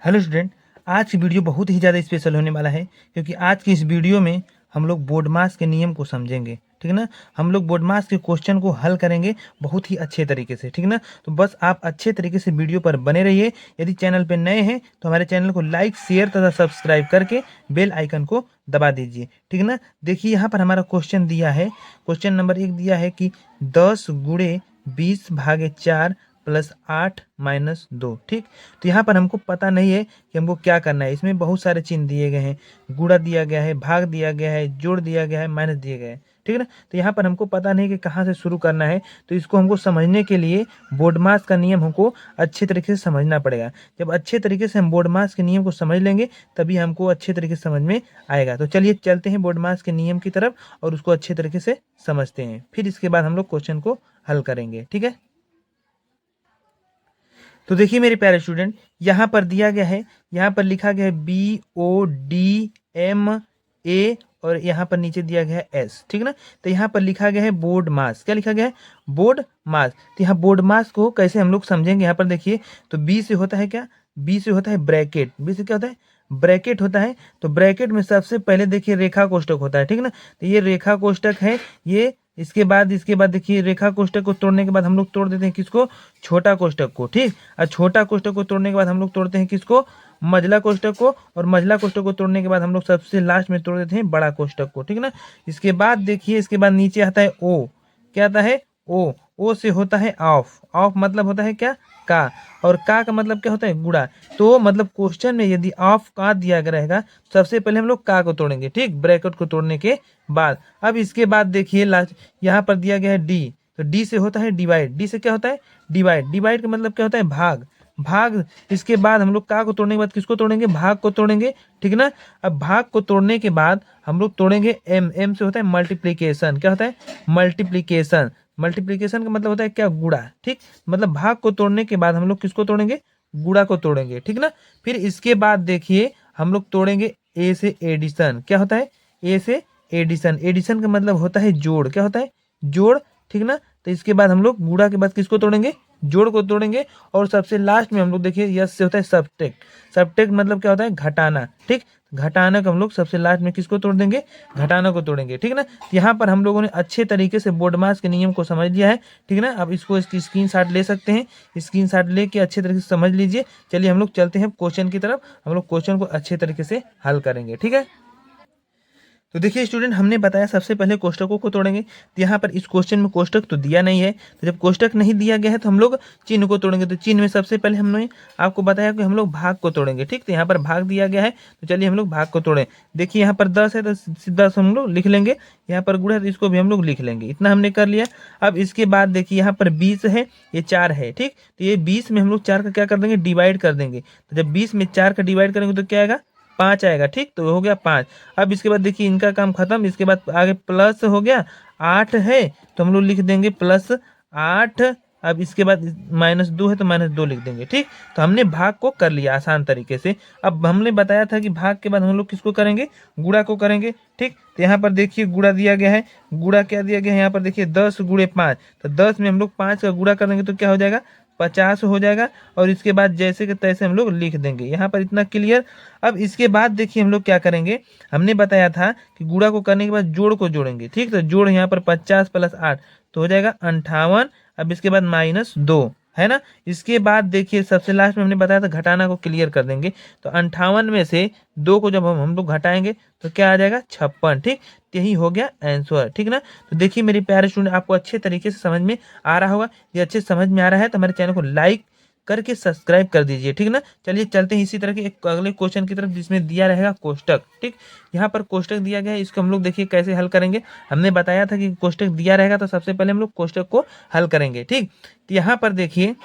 Hello student, आज की video बहुत ही ज़्यादा स्पेशल होने वाला है क्योंकि आज की इस वीडियो में हम लोग बोर्ड मास के नियम को समझेंगे। ठीक है ना। हम लोग बोर्ड मास के क्वेश्चन को हल करेंगे बहुत ही अच्छे तरीके से। ठीक है ना। तो बस आप अच्छे तरीके से वीडियो पर बने रहिए। यदि चैनल पर नए हैं तो हमारे चैनल को लाइक, शेयर तथा सब्सक्राइब करके बेल आइकन को दबा दीजिए। ठीक है ना। देखिए यहाँ पर हमारा क्वेश्चन दिया है, क्वेश्चन नंबर 1 दिया है कि 10 × 20/4 + 8 - 2। ठीक। तो यहाँ पर हमको पता नहीं है कि हमको क्या करना है। इसमें बहुत सारे चिन्ह दिए गए हैं, गुणा दिया गया है, भाग दिया गया है, जोड़ दिया गया है, माइनस दिए गए हैं। ठीक है ना। तो यहाँ पर हमको पता नहीं कि कहाँ से शुरू करना है। तो इसको हमको समझने के लिए बोर्ड मास का नियम हमको अच्छे तरीके से समझना पड़ेगा। जब अच्छे तरीके से हम बोर्ड मास के नियम को समझ लेंगे तभी हमको अच्छे तरीके से समझ में आएगा। तो चलिए चलते हैं बोर्ड मास के नियम की तरफ और उसको अच्छे तरीके से समझते हैं। फिर इसके बाद हम लोग क्वेश्चन को हल करेंगे। ठीक है। तो देखिए मेरे प्यारे स्टूडेंट, यहाँ पर दिया गया है, यहाँ पर लिखा गया है BODMA और यहाँ पर नीचे दिया गया है S। ठीक है ना। तो यहाँ पर लिखा गया है बोर्ड मास। क्या लिखा गया है? बोर्ड मास। तो यहाँ बोर्ड मास को कैसे हम लोग समझेंगे? यहाँ पर देखिए, तो B से होता है क्या? B से होता है ब्रैकेट। B से क्या होता है? ब्रैकेट होता है। तो ब्रैकेट में सबसे पहले देखिए रेखा कोष्टक होता है। ठीक है ना। तो ये रेखा कोष्टक है ये। इसके बाद देखिए रेखा कोष्टक को तोड़ने के बाद हम लोग तोड़ देते हैं किसको? छोटा कोष्टक को। ठीक। और छोटा कोष्टक को तोड़ने के बाद हम लोग तोड़ते हैं किसको? मझला कोष्टक को। और मझला कोष्टक को तोड़ने के बाद हम लोग सबसे लास्ट में तोड़ देते हैं बड़ा कोष्टक को। ठीक है ना। इसके बाद देखिए, इसके बाद नीचे आता है O। क्या आता है? O से होता है ऑफ। ऑफ मतलब होता है क्या? का। और का मतलब क्या होता है? गुणा। तो मतलब क्वेश्चन में यदि ऑफ का दिया गया रहेगा, सबसे पहले हम लोग का को तोड़ेंगे। ठीक। ब्रैकेट को तोड़ने के बाद अब इसके बाद देखिए लास्ट यहाँ पर दिया गया है डी। तो डी से होता है डिवाइड। डी से क्या होता है? डिवाइड। डिवाइड का मतलब क्या होता है? भाग। भाग। इसके बाद हम लोग का को तोड़ने के बाद किसको तोड़ेंगे? भाग को तोड़ेंगे। ठीक है ना। अब भाग को तोड़ने के बाद हम लोग तोड़ेंगे एम। एम से होता है मल्टीप्लीकेशन। क्या होता है? मल्टीप्लीकेशन। मल्टीप्लीकेशन का मतलब होता है क्या? गुणा। ठीक। मतलब भाग को तोड़ने के बाद हम लोग किसको तोड़ेंगे? गुणा को तोड़ेंगे। ठीक ना। फिर इसके बाद देखिए हम लोग तोड़ेंगे ए से एडिशन। क्या होता है? ए से एडिशन। एडिशन का मतलब होता है जोड़। क्या होता है? जोड़। ठीक ना। तो इसके बाद हम लोग गुणा के बाद किसको तोड़ेंगे? जोड़ को तोड़ेंगे। और सबसे लास्ट में हम लोग देखिए यस से होता है सब्ट्रैक्ट। सब्ट्रैक्ट मतलब क्या होता है? घटाना। ठीक। घटाना को हम लोग सबसे लास्ट में किसको तोड़ देंगे? घटाना को तोड़ेंगे। ठीक है ना। यहाँ पर हम लोगों ने अच्छे तरीके से बोर्ड मास के नियम को समझ लिया है। ठीक है ना। अब इसको इसकी स्क्रीनशॉट ले सकते हैं। स्क्रीनशॉट लेके अच्छे तरीके से समझ लीजिए। चलिए हम लोग चलते हैं क्वेश्चन की तरफ। हम लोग क्वेश्चन को अच्छे तरीके से हल करेंगे। ठीक है। तो देखिए स्टूडेंट, हमने बताया सबसे पहले कोष्टकों को तोड़ेंगे। तो यहाँ पर इस क्वेश्चन में कोष्टक तो दिया नहीं है। तो जब कोष्टक नहीं दिया गया है तो हम लोग चिन्ह को तोड़ेंगे। तो चिन्ह में सबसे पहले हमने आपको बताया कि हम लोग भाग को तोड़ेंगे। ठीक। तो यहाँ पर भाग दिया गया है तो चलिए हम लोग भाग को तोड़ें। देखिए यहाँ पर 10 है तो 10 हम लोग लिख लेंगे। यहाँ पर गुणा है तो इसको भी हम लोग लिख लेंगे। इतना हमने कर लिया। अब इसके बाद देखिए यहाँ पर 20 है, ये 4 है। ठीक। तो ये 20 में हम लोग 4 का क्या कर देंगे? डिवाइड कर देंगे। तो जब 20 में 4 का डिवाइड करेंगे तो क्या आएगा? 5 आएगा। ठीक। तो हो गया 5। अब इसके बाद देखिए इनका काम खत्म। इसके बाद आगे प्लस हो गया 8 है तो हम लोग लिख देंगे +8। अब इसके बाद -2 है तो -2 लिख देंगे। ठीक। तो हमने भाग को कर लिया आसान तरीके से। अब हमने बताया था कि भाग के बाद हम लोग किसको करेंगे? गुणा को करेंगे। ठीक। तो यहाँ पर देखिए गुणा दिया गया है। गुणा क्या दिया गया है? यहाँ पर देखिए 10 × 5। तो 10 में हम लोग 5 का गुणा करेंगे तो क्या हो जाएगा? 50 हो जाएगा। और इसके बाद जैसे कि तैसे हम लोग लिख देंगे। यहाँ पर इतना क्लियर। अब इसके बाद देखिए हम लोग क्या करेंगे? हमने बताया था कि गुणा को करने के बाद जोड़ को जोड़ेंगे। ठीक। तो जोड़ यहाँ पर 50 + 8 तो हो जाएगा 58। अब इसके बाद -2 है ना। इसके बाद देखिए सबसे लास्ट में हमने बताया था घटाना को क्लियर कर देंगे। तो 58 में से 2 को जब हम लोग घटाएंगे तो क्या आ जाएगा? 56। ठीक। तो यही हो गया आंसर। ठीक ना। तो देखिए मेरे प्यारे स्टूडेंट, आपको अच्छे तरीके से समझ में आ रहा होगा। ये अच्छे समझ में आ रहा है तो हमारे चैनल को लाइक करके सब्सक्राइब कर दीजिए। ठीक ना। चलिए चलते हैं इसी तरह के एक अगले क्वेश्चन की तरफ जिसमें दिया रहेगा कोष्टक। ठीक। यहाँ पर कोष्टक दिया गया है, इसको हम लोग देखिए कैसे हल करेंगे। हमने बताया था कि कोष्टक दिया रहेगा तो सबसे पहले हम लोग कोष्टक को हल करेंगे। ठीक। तो यहाँ पर देखिए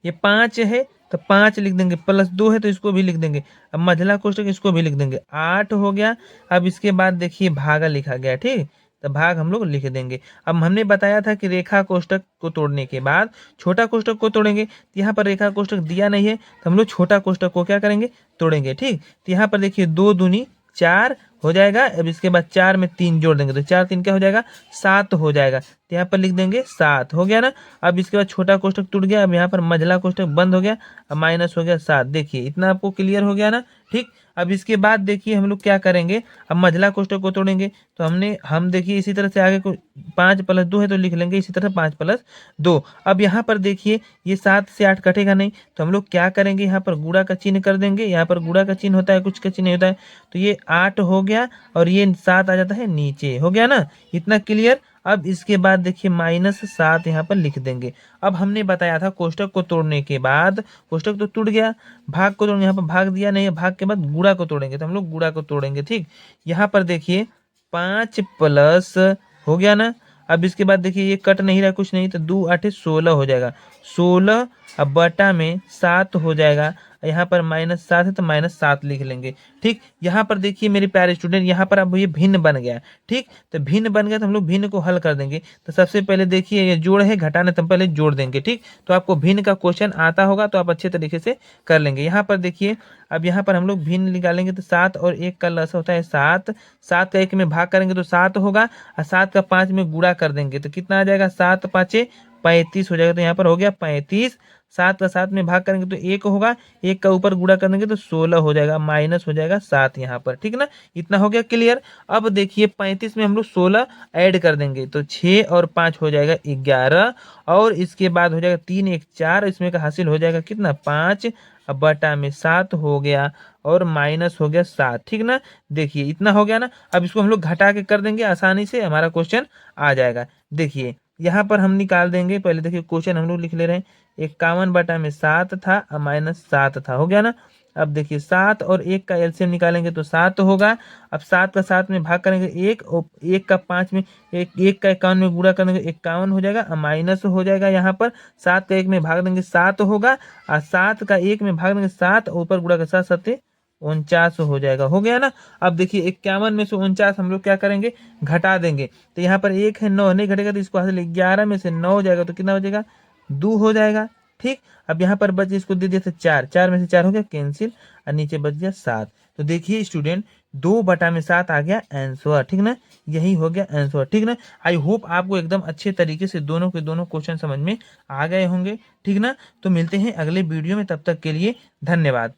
ये 5 है तो 5 लिख देंगे, +2 है तो इसको भी लिख देंगे। अब मझला कोष्टक इसको भी लिख देंगे। 8 हो गया। अब इसके बाद देखिए भागा लिखा गया। ठीक। तो भाग हम लोग लिख देंगे। अब हमने बताया था कि रेखा कोष्टक को तोड़ने के बाद छोटा कोष्टक को तोड़ेंगे। तो यहाँ पर रेखा कोष्टक दिया नहीं है तो हम लोग छोटा कोष्टक को क्या करेंगे? तोड़ेंगे। ठीक। तो यहाँ पर देखिए 2 दूनी 4 हो जाएगा। अब इसके बाद 4 में 3 जोड़ देंगे तो 4 3 क्या हो जाएगा? 7 हो जाएगा। तो तो यहाँ पर लिख देंगे 7, हो गया ना। अब इसके बाद छोटा कोष्टक टूट गया, अब यहाँ पर मझला कोष्टक बंद हो गया, अब माइनस हो गया 7। देखिए इतना आपको क्लियर हो गया ना। ठीक, अब इसके बाद देखिए हम लोग क्या करेंगे, अब मझला कोष्टक को तोड़ेंगे। तो हम देखिए इसी तरह से आगे को 5 + 2 है तो लिख लेंगे इसी तरह 5 + 2। अब यहाँ पर देखिए ये 7 से 8 कटेगा नहीं, तो हम लोग क्या करेंगे, यहाँ पर गुणा का चिन्ह कर देंगे। यहाँ पर गुणा का चिन्ह होता है, कुछ का चिन्ह नहीं होता है। तो ये 8 हो गया और ये 7 आ जाता है नीचे, हो गया ना। इतना क्लियर। अब इसके बाद देखिए -7 यहाँ पर लिख देंगे। अब हमने बताया था कोष्टक को तोड़ने के बाद, कोष्टक तो टूट गया, भाग को तोड़ेंगे। यहाँ पर भाग दिया नहीं है, भाग के बाद गुणा को तोड़ेंगे, तो हम लोग गुणा को तोड़ेंगे। ठीक, यहाँ पर देखिए 5 प्लस हो गया ना। अब इसके बाद देखिए ये कट नहीं रहा, कुछ नहीं, तो 2 8 16 हो जाएगा। 16 अब बटा में 7 हो जाएगा। यहाँ पर -7 है तो -7 लिख लेंगे। ठीक, यहाँ पर देखिए मेरे प्यारे स्टूडेंट, यहाँ पर अब ये भिन्न बन गया। ठीक, तो भिन्न बन गया तो हम लोग भिन्न को हल कर देंगे। तो सबसे पहले देखिए ये जोड़ है, घटाना तो हम पहले जोड़ देंगे। ठीक, तो आपको भिन्न का क्वेश्चन आता होगा तो आप अच्छे तरीके से कर लेंगे। यहाँ पर देखिए अब यहाँ पर हम लोग भिन्न निकालेंगे तो 7 और 1 का लसा होता है 7। 7 का 1 में भाग करेंगे तो 7 होगा, और 7 का 5 में गुणा कर देंगे तो कितना आ जाएगा, 7 5 35 हो जाएगा। तो यहाँ पर हो गया 35। 7 का 7 में भाग करेंगे तो 1 होगा, 1 का ऊपर गुणा कर देंगे तो 16 हो जाएगा, माइनस हो जाएगा 7 यहाँ पर। ठीक ना, इतना हो गया क्लियर। अब देखिए 35 में हम लोग 16 ऐड कर देंगे तो 6 और 5 हो जाएगा 11, और इसके बाद हो जाएगा 3 1 4, इसमें का हासिल हो जाएगा कितना 5, अब बटा में 7 हो गया और माइनस हो गया 7। ठीक ना, देखिए इतना हो गया ना। अब इसको हम लोग घटा के कर देंगे, आसानी से हमारा क्वेश्चन आ जाएगा। देखिए यहाँ पर हम निकाल देंगे, पहले देखिए क्वेश्चन हम लोग लिख ले रहे हैं, 51 बटा में 7 था और -7 था, हो गया ना। अब देखिए 7 और 1 का एलसीएम निकालेंगे तो 7 होगा। अब 7 का 7 में भाग करेंगे 1, और 1 का 5 में 1 का 51 में गुणा करेंगे 51 हो जाएगा, और माइनस हो जाएगा यहाँ पर 7 का 1 में भाग देंगे 7 होगा, और 7 का 1 में भाग देंगे 7, ऊपर गुणा के साथ 7 49 हो जाएगा, हो गया ना। अब देखिए 51 में से 49 हम लोग क्या करेंगे, घटा देंगे। तो यहाँ पर 1 है, 9 नहीं घटेगा तो इसको हासिल 11 में से 9 हो जाएगा तो कितना हो जाएगा, 2 हो जाएगा। ठीक, अब यहाँ पर बच इसको दे दिया था 4, 4 में से 4 हो गया कैंसिल, और नीचे बच गया 7। तो देखिए स्टूडेंट 2 बटा में 7 आ गया आंसर। ठीक ना, यही हो गया आंसर। ठीक ना, आई होप आपको एकदम अच्छे तरीके से दोनों के दोनों क्वेश्चन समझ में आ गए होंगे। ठीक ना, तो मिलते हैं अगले वीडियो में, तब तक के लिए धन्यवाद।